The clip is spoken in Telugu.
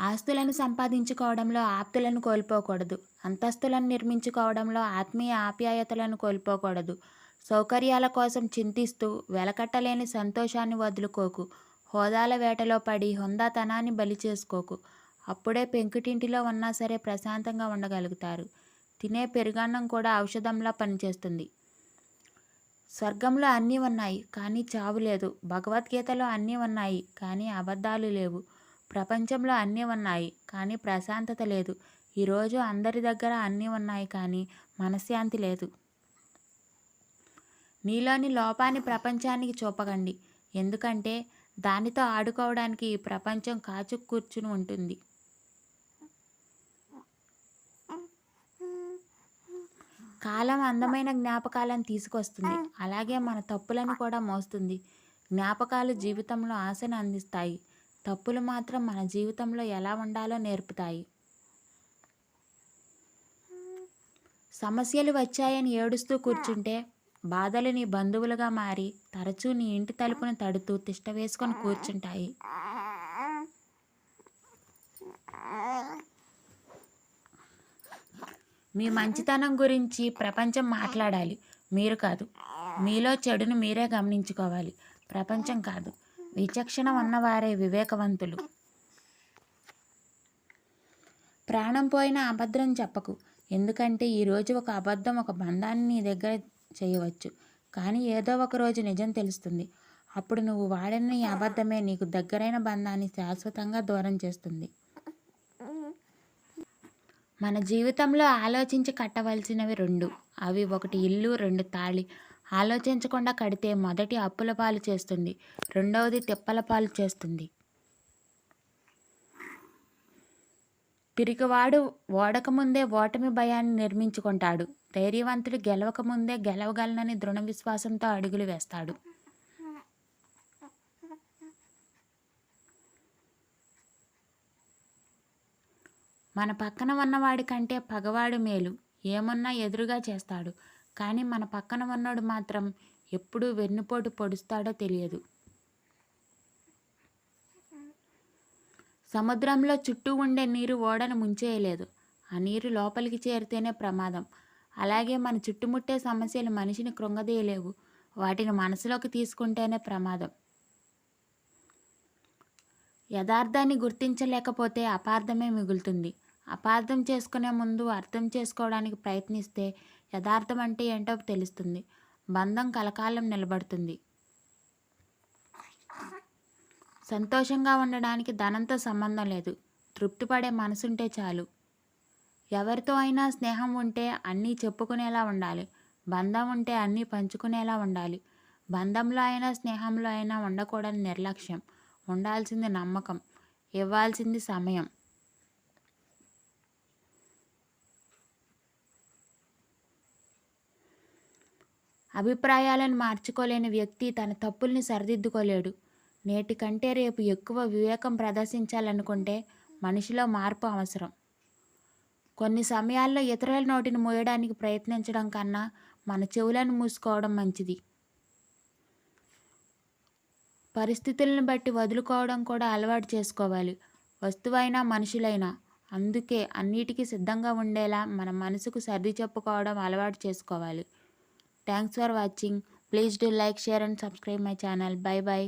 ఆస్తులను సంపాదించుకోవడంలో ఆప్తులను కోల్పోకూడదు. అంతస్తులను నిర్మించుకోవడంలో ఆత్మీయ ఆప్యాయతలను కోల్పోకూడదు. సౌకర్యాల కోసం చింతిస్తూ వెలకట్టలేని సంతోషాన్ని వదులుకోకు. హోదాల వేటలో పడి హుందాతనాన్ని బలి చేసుకోకు. అప్పుడే పెంకుటింటిలో ఉన్నా సరే ప్రశాంతంగా ఉండగలుగుతారు. తినే పెరుగన్నం కూడా ఔషధంలా పనిచేస్తుంది. స్వర్గంలో అన్నీ ఉన్నాయి కానీ చావు లేదు. భగవద్గీతలో అన్నీ ఉన్నాయి కానీ అబద్ధాలు లేవు. ప్రపంచంలో అన్నీ ఉన్నాయి కానీ ప్రశాంతత లేదు. ఈరోజు అందరి దగ్గర అన్నీ ఉన్నాయి కానీ మనశ్శాంతి లేదు. నీలోని లోపాన్ని ప్రపంచానికి చూపకండి. ఎందుకంటే దానితో ఆడుకోవడానికి ఈ ప్రపంచం కాచు కూర్చుని ఉంటుంది. కాలం అందమైన జ్ఞాపకాలను తీసుకొస్తుంది. అలాగే మన తప్పులను కూడా మోస్తుంది. జ్ఞాపకాలు జీవితంలో ఆశను అందిస్తాయి. తప్పులు మాత్రం మన జీవితంలో ఎలా ఉండాలో నేర్పుతాయి. సమస్యలు వచ్చాయని ఏడుస్తూ కూర్చుంటే బాధలు నీ బంధువులుగా మారి తరచూ నీ ఇంటి తలుపును తడుతూ తిష్ట వేసుకొని కూర్చుంటాయి. మీ మంచితనం గురించి ప్రపంచం మాట్లాడాలి, మీరు కాదు. మీలో చెడును మీరే గమనించుకోవాలి, ప్రపంచం కాదు. విచక్షణ ఉన్నవారే వివేకవంతులు. ప్రాణం పోయిన అబద్ధం చెప్పకు. ఎందుకంటే ఈరోజు ఒక అబద్ధం ఒక బంధాన్ని నీ దగ్గర చేయవచ్చు. కానీ ఏదో ఒక రోజు నిజం తెలుస్తుంది. అప్పుడు నువ్వు వాడిన ఈ అబద్ధమే నీకు దగ్గరైన బంధాన్ని శాశ్వతంగా దూరం చేస్తుంది. మన జీవితంలో ఆలోచించి కట్టవలసినవి రెండు. అవి ఒకటి ఇల్లు, రెండు తాళి. ఆలోచించకుండా కడితే మొదటి అప్పుల పాలు చేస్తుంది, రెండవది తిప్పల పాలు చేస్తుంది. పిరికివాడు ఓడకముందే ఓటమి భయాన్ని నిర్మించుకుంటాడు. ధైర్యవంతుడు గెలవకముందే గెలవగలనని దృఢ విశ్వాసంతో అడుగులు వేస్తాడు. మన పక్కన ఉన్నవాడి కంటే పగవాడు మేలు. ఏమన్నా ఎదురుగా చేస్తాడు, కానీ మన పక్కన ఉన్నోడు మాత్రం ఎప్పుడు వెన్నుపోటు పొడుస్తాడో తెలియదు. సముద్రంలో చుట్టూ ఉండే నీరు ఓడను ముంచేయలేదు. ఆ నీరు లోపలికి చేరితేనే ప్రమాదం. అలాగే మన చుట్టుముట్టే సమస్యలు మనిషిని కృంగదీయలేవు. వాటిని మనసులోకి తీసుకుంటేనే ప్రమాదం. యథార్థాన్ని గుర్తించలేకపోతే అపార్థమే మిగులుతుంది. అపార్థం చేసుకునే ముందు అర్థం చేసుకోవడానికి ప్రయత్నిస్తే యథార్థం అంటే ఏంటో తెలుస్తుంది. బంధం కలకాలం నిలబడుతుంది. సంతోషంగా ఉండడానికి ధనంతో సంబంధం లేదు. తృప్తిపడే మనసుంటే చాలు. ఎవరితో అయినా స్నేహం ఉంటే అన్నీ చెప్పుకునేలా ఉండాలి. బంధం ఉంటే అన్నీ పంచుకునేలా ఉండాలి. బంధంలో అయినా స్నేహంలో అయినా ఉండకూడని నిర్లక్ష్యం. ఉండాల్సింది నమ్మకం, ఇవ్వాల్సింది సమయం. అభిప్రాయాలను మార్చుకోలేని వ్యక్తి తన తప్పుల్ని సరిదిద్దుకోలేడు. నేటి కంటే రేపు ఎక్కువ వివేకం ప్రదర్శించాలనుకుంటే మనిషిలో మార్పు అవసరం. కొన్ని సమయాల్లో ఇతరుల నోటిని మూయడానికి ప్రయత్నించడం కన్నా మన చెవులను మూసుకోవడం మంచిది. పరిస్థితులను బట్టి వదులుకోవడం కూడా అలవాటు చేసుకోవాలి. వస్తువైనా మనుషులైనా. అందుకే అన్నిటికీ సిద్ధంగా ఉండేలా మన మనసుకు సర్ది చెప్పుకోవడం అలవాటు చేసుకోవాలి. Thanks for watching. Please do like, share and subscribe my channel. By by.